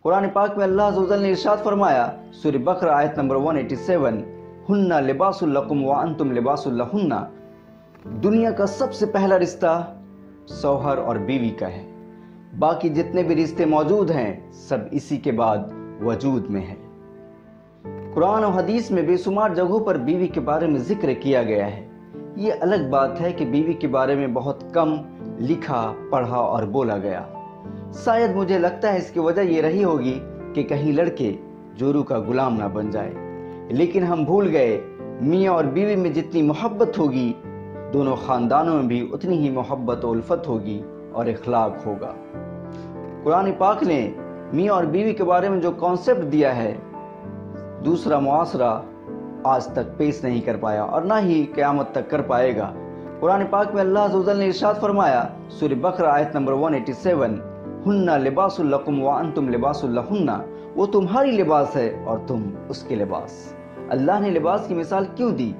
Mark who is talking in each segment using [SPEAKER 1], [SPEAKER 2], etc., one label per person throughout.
[SPEAKER 1] कुरान पाक में अल्लाह अज़्ज़ व जल ने इरशाद फरमाया, सूरह बकरा आयत नंबर 187, हुन्ना लिबासुल लकुम व अंतुम लिबासुल लहुन्ना। दुनिया का सबसे पहला रिश्ता शौहर और बीवी का है। बाकी जितने भी रिश्ते मौजूद हैं सब इसी के बाद वजूद में है। कुरान और हदीस में बेशुमार जगहों पर बीवी के बारे में जिक्र किया गया है। ये अलग बात है कि बीवी के बारे में बहुत कम लिखा, पढ़ा और बोला गया। शायद मुझे लगता है इसकी वजह ये रही होगी कि कहीं लड़के जोरू का गुलाम ना बन जाए। लेकिन हम भूल गए मियाँ और बीवी में जितनी मोहब्बत होगी, दोनों खानदानों में भी उतनी ही मोहब्बत और उल्फत होगी और इखलाक होगा। कुरान पाक ने मियाँ और बीवी के बारे में जो कॉन्सेप्ट दिया है, दूसरा मुआसरा आज तक पेश नहीं कर पाया और ना ही क़यामत तक कर पाएगा। कुरान पाक में अल्लाह अज़्ज़ व जल ने इरशाद फरमाया, सूरह बकरा आयत नंबर 187, हुन्ना लिबासुल लकुम व अंतुम लिबासुल लहुन्ना। वो तुम्हारी लिबास है और तुम उसके लिबास। अल्लाह ने लिबास की मिसाल क्यों दी?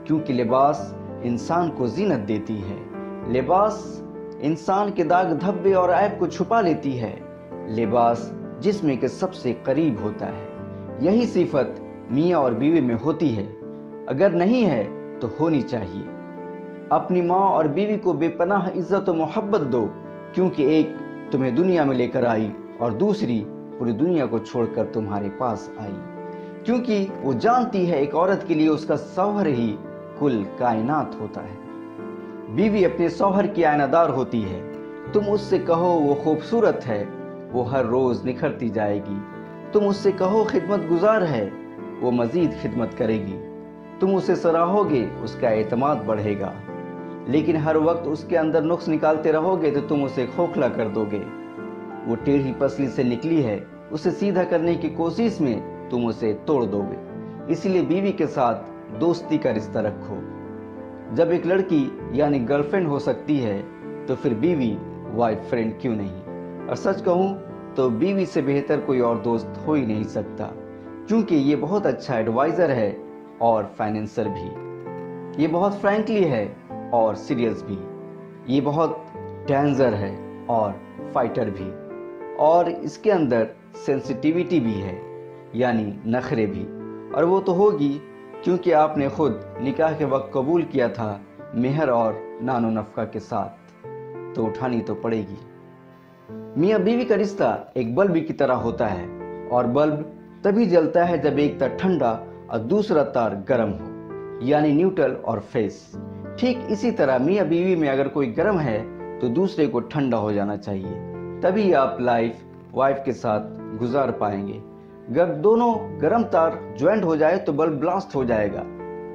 [SPEAKER 1] क्योंकि लिबास इंसान को जीनत देती है। लिबास इंसान के दाग धब्बे और ऐब को छुपा लेती है। लिबास जिस्म के सबसे करीब होता है। यही सिफत मियाँ और बीवी में होती है। अगर नहीं है तो होनी चाहिए। अपनी माँ और बीवी को बेपनाह इज्जत और मोहब्बत दो, क्योंकि एक तुम्हें दुनिया में लेकर आई और दूसरी पूरी दुनिया को छोड़कर तुम्हारे पास आई। क्योंकि वो जानती है एक औरत के लिए उसका शौहर ही कुल कायनात होता है। बीवी अपने शौहर की आयनादार होती है। तुम उससे कहो वो खूबसूरत है, वो हर रोज निखरती जाएगी। तुम उससे कहो खिदमत गुजार है, वो मजीद खिदमत करेगी। तुम उसे सराहोगे, उसका एतमाद बढ़ेगा। लेकिन हर वक्त उसके अंदर नुक्स निकालते रहोगे तो तुम उसे खोखला कर दोगे। वो टेढ़ी पसली से निकली है, उसे सीधा करने की कोशिश में तुम उसे तोड़ दोगे। इसीलिए बीवी के साथ दोस्ती का रिश्ता रखो। जब एक लड़की यानी गर्लफ्रेंड हो सकती है तो फिर बीवी वाइफ फ्रेंड क्यों नहीं? और सच कहूँ तो बीवी से बेहतर कोई और दोस्त हो ही नहीं सकता, क्योंकि ये बहुत अच्छा एडवाइज़र है और फाइनेंसर भी। ये बहुत फ्रैंकली है और सीरियस भी। ये बहुत डेंजर है और फाइटर भी। और इसके अंदर सेंसिटिविटी भी है, यानी नखरे भी। और वो तो होगी क्योंकि आपने खुद निकाह के वक्त कबूल किया था मेहर और नानो नफका के साथ, तो उठानी तो पड़ेगी। मियाँ बीवी का रिश्ता एक बल्ब की तरह होता है, और बल्ब तभी जलता है जब एक तार ठंडा और दूसरा तार गर्म हो, यानी न्यूट्रल और फेस। ठीक इसी तरह मियाँ बीवी में अगर कोई गर्म है तो दूसरे को ठंडा हो जाना चाहिए, तभी आप लाइफ वाइफ के साथ गुजार पाएंगे। जब दोनों गर्म तार ज्वाइंट हो जाए तो बल्ब ब्लास्ट हो जाएगा।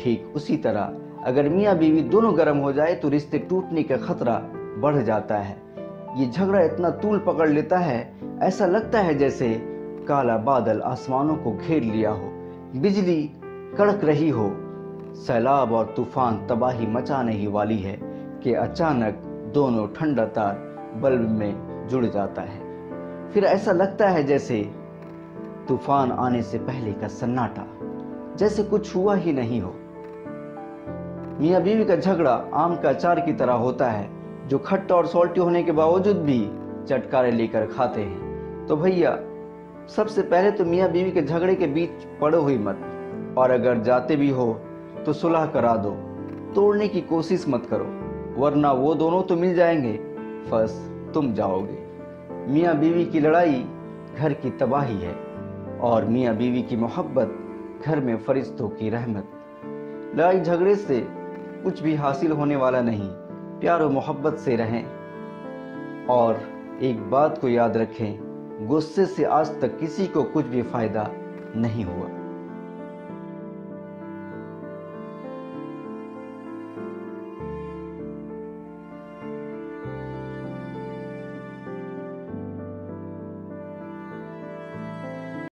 [SPEAKER 1] ठीक उसी तरह अगर मियाँ बीवी दोनों गर्म हो जाए तो रिश्ते टूटने का खतरा बढ़ जाता है। ये झगड़ा इतना तूल पकड़ लेता है, ऐसा लगता है जैसे काला बादल आसमानों को घेर लिया हो, बिजली कड़क रही हो, सैलाब और तूफान तबाही मचाने ही वाली है कि अचानक दोनों ठंडा तार बल्ब में जुड़ जाता है। फिर ऐसा लगता है जैसे तूफान आने से पहले का सन्नाटा, जैसे कुछ हुआ ही नहीं हो। मियाँ बीवी का झगड़ा आम का अचार की तरह होता है, जो खट्टा और सॉल्टी होने के बावजूद भी चटकारे लेकर खाते हैं। तो भैया सबसे पहले तो मियाँ बीवी के झगड़े के बीच पड़ो ही मत, और अगर जाते भी हो तो सुलह करा दो। तोड़ने की कोशिश मत करो, वरना वो दोनों तो मिल जाएंगे, फर्स्ट तुम जाओगे। मियाँ बीवी की लड़ाई घर की तबाही है, और मियाँ बीवी की मोहब्बत घर में फरिश्तों की रहमत। लड़ाई झगड़े से कुछ भी हासिल होने वाला नहीं, प्यार और मोहब्बत से रहें। और एक बात को याद रखें, गुस्से से आज तक किसी को कुछ भी फायदा नहीं हुआ।